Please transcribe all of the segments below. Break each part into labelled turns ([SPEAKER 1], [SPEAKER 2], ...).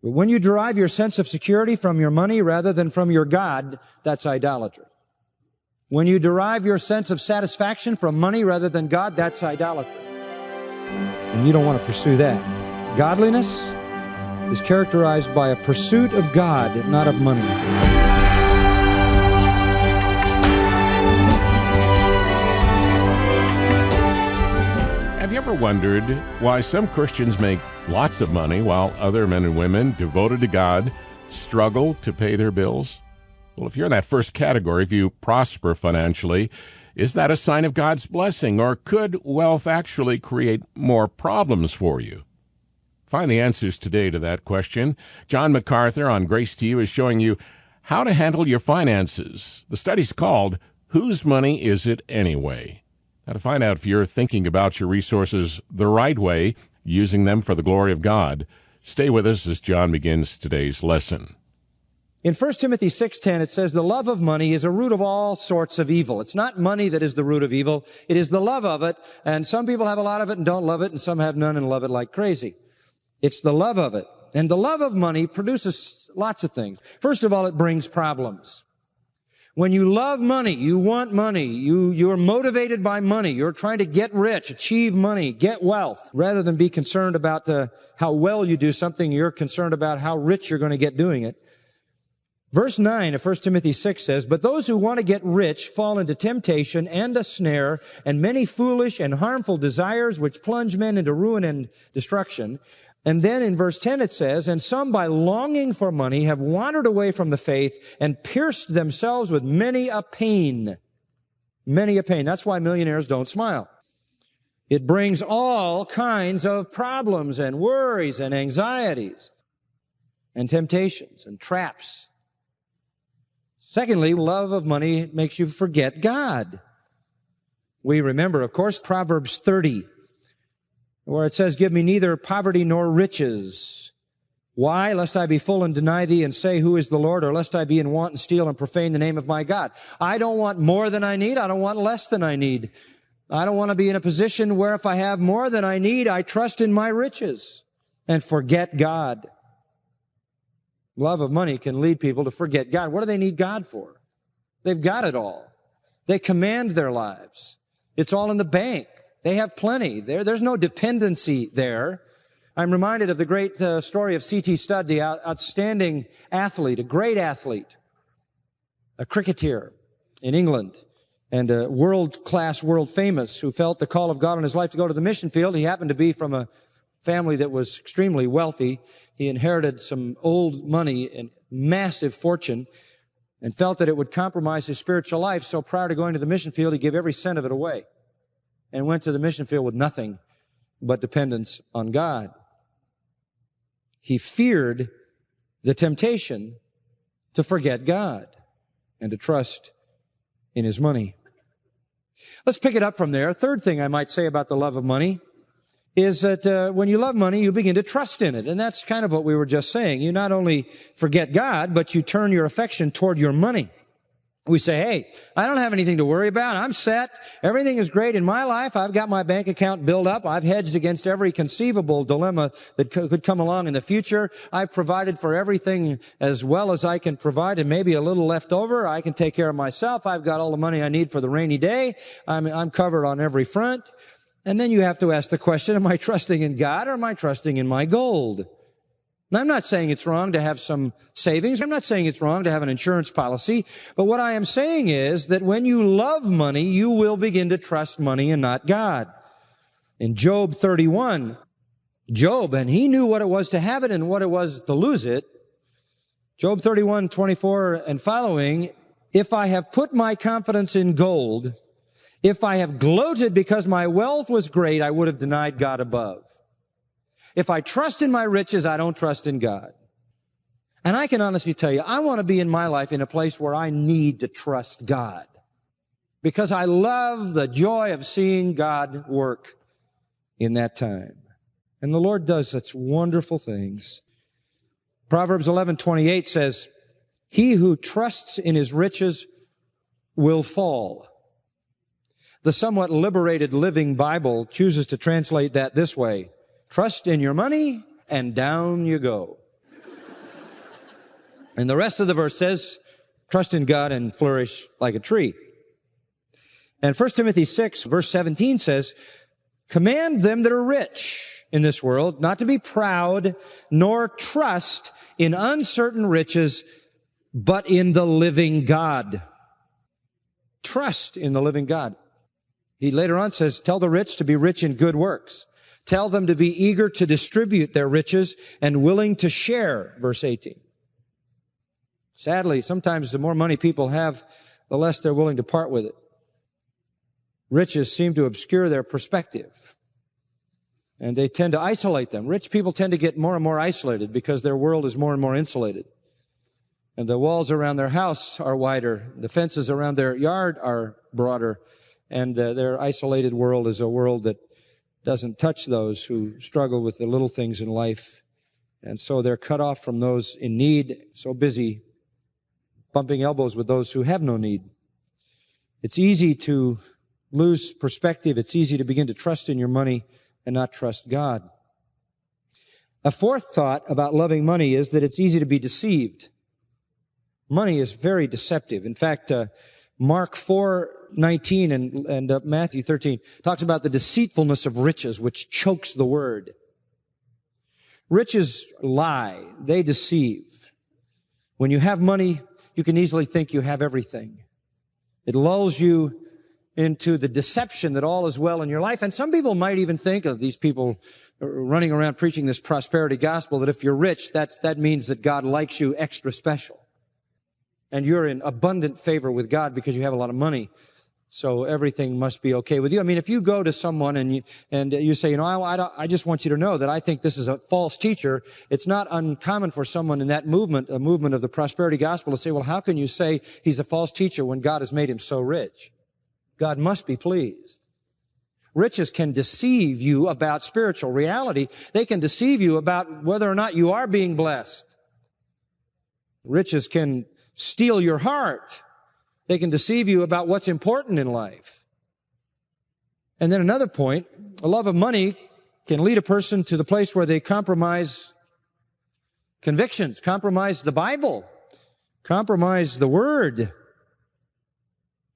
[SPEAKER 1] But when you derive your sense of security from your money rather than from your God, that's idolatry. When you derive your sense of satisfaction from money rather than God, that's idolatry. And you don't want to pursue that. Godliness is characterized by a pursuit of God, not of money.
[SPEAKER 2] Have you ever wondered why some Christians make lots of money while other men and women devoted to God struggle to pay their bills? Well, if you're in that first category, if you prosper financially, is that a sign of God's blessing, or could wealth actually create more problems for you? Find the answers today to that question. John Macarthur on Grace to You is showing you how to handle your finances. The study's called, Whose Money Is It Anyway? Now, to find out if you're thinking about your resources the right way, using them for the glory of God, stay with us as John begins today's lesson.
[SPEAKER 1] In 1 Timothy 6:10, it says, the love of money is a root of all sorts of evil. It's not money that is the root of evil. It is the love of it. And some people have a lot of it and don't love it, and some have none and love it like crazy. It's the love of it. And the love of money produces lots of things. First of all, it brings problems. When you love money, you want money, you're motivated by money, you're trying to get rich, achieve money, get wealth. Rather than be concerned about how well you do something, you're concerned about how rich you're going to get doing it. Verse 9 of 1 Timothy 6 says, but those who want to get rich fall into temptation and a snare and many foolish and harmful desires which plunge men into ruin and destruction. And then in verse 10 it says, and some by longing for money have wandered away from the faith and pierced themselves with many a pain. Many a pain. That's why millionaires don't smile. It brings all kinds of problems and worries and anxieties and temptations and traps. Secondly, love of money makes you forget God. We remember, of course, Proverbs 30, where it says, give me neither poverty nor riches. Why? Lest I be full and deny thee and say, who is the Lord? Or lest I be in want and steal and profane the name of my God. I don't want more than I need. I don't want less than I need. I don't want to be in a position where if I have more than I need, I trust in my riches and forget God. Love of money can lead people to forget God. What do they need God for? They've got it all. They command their lives. It's all in the bank. They have plenty. There's no dependency there. I'm reminded of the great story of C.T. Studd, the outstanding athlete, a great athlete, a cricketer in England, and a world-class, world-famous, who felt the call of God on his life to go to the mission field. He happened to be from a family that was extremely wealthy. He inherited some old money and massive fortune and felt that it would compromise his spiritual life. So prior to going to the mission field, he gave every cent of it away and went to the mission field with nothing but dependence on God. He feared the temptation to forget God and to trust in his money. Let's pick it up from there. Third thing I might say about the love of money is that when you love money, you begin to trust in it. And that's kind of what we were just saying. You not only forget God, but you turn your affection toward your money. We say, hey, I don't have anything to worry about. I'm set. Everything is great in my life. I've got my bank account built up. I've hedged against every conceivable dilemma that could come along in the future. I've provided for everything as well as I can provide, and maybe a little left over. I can take care of myself. I've got all the money I need for the rainy day. I'm covered on every front. And then you have to ask the question, am I trusting in God or am I trusting in my gold? Now, I'm not saying it's wrong to have some savings. I'm not saying it's wrong to have an insurance policy. But what I am saying is that when you love money, you will begin to trust money and not God. In Job 31, Job, and he knew what it was to have it and what it was to lose it. Job 31:24 and following, if I have put my confidence in gold, if I have gloated because my wealth was great, I would have denied God above. If I trust in my riches, I don't trust in God. And I can honestly tell you, I want to be in my life in a place where I need to trust God, because I love the joy of seeing God work in that time. And the Lord does such wonderful things. Proverbs 11:28 says, he who trusts in his riches will fall. The somewhat liberated Living Bible chooses to translate that this way: trust in your money and down you go. And the rest of the verse says, trust in God and flourish like a tree. And 1 Timothy 6, verse 17 says, command them that are rich in this world not to be proud, nor trust in uncertain riches, but in the living God. Trust in the living God. He later on says, tell the rich to be rich in good works. Tell them to be eager to distribute their riches and willing to share, verse 18. Sadly, sometimes the more money people have, the less they're willing to part with it. Riches seem to obscure their perspective, and they tend to isolate them. Rich people tend to get more and more isolated because their world is more and more insulated. And the walls around their house are wider. The fences around their yard are broader. And their isolated world is a world that doesn't touch those who struggle with the little things in life. And so they're cut off from those in need, so busy bumping elbows with those who have no need. It's easy to lose perspective. It's easy to begin to trust in your money and not trust God. A fourth thought about loving money is that it's easy to be deceived. Money is very deceptive. In fact, Mark 4:19 and Matthew 13 talks about the deceitfulness of riches, which chokes the word. Riches lie. They deceive. When you have money, you can easily think you have everything. It lulls you into the deception that all is well in your life. And some people might even think of these people running around preaching this prosperity gospel, that if you're rich, that means that God likes you extra special. And you're in abundant favor with God because you have a lot of money. So everything must be okay with you. I mean, if you go to someone and you say, I just want you to know that I think this is a false teacher, it's not uncommon for someone in that movement, a movement of the prosperity gospel, to say, well, how can you say he's a false teacher when God has made him so rich? God must be pleased. Riches can deceive you about spiritual reality. They can deceive you about whether or not you are being blessed. Riches can steal your heart. They can deceive you about what's important in life. And then another point, a love of money can lead a person to the place where they compromise convictions, compromise the Bible, compromise the Word.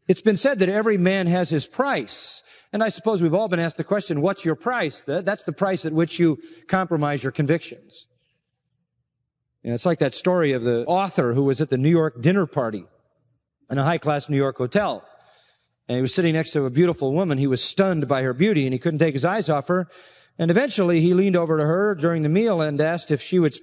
[SPEAKER 1] It's been said that every man has his price. And I suppose we've all been asked the question, what's your price? That's the price at which you compromise your convictions. And it's like that story of the author who was at the New York dinner party in a high-class New York hotel. And he was sitting next to a beautiful woman. He was stunned by her beauty, and he couldn't take his eyes off her. And eventually he leaned over to her during the meal and asked if she would spend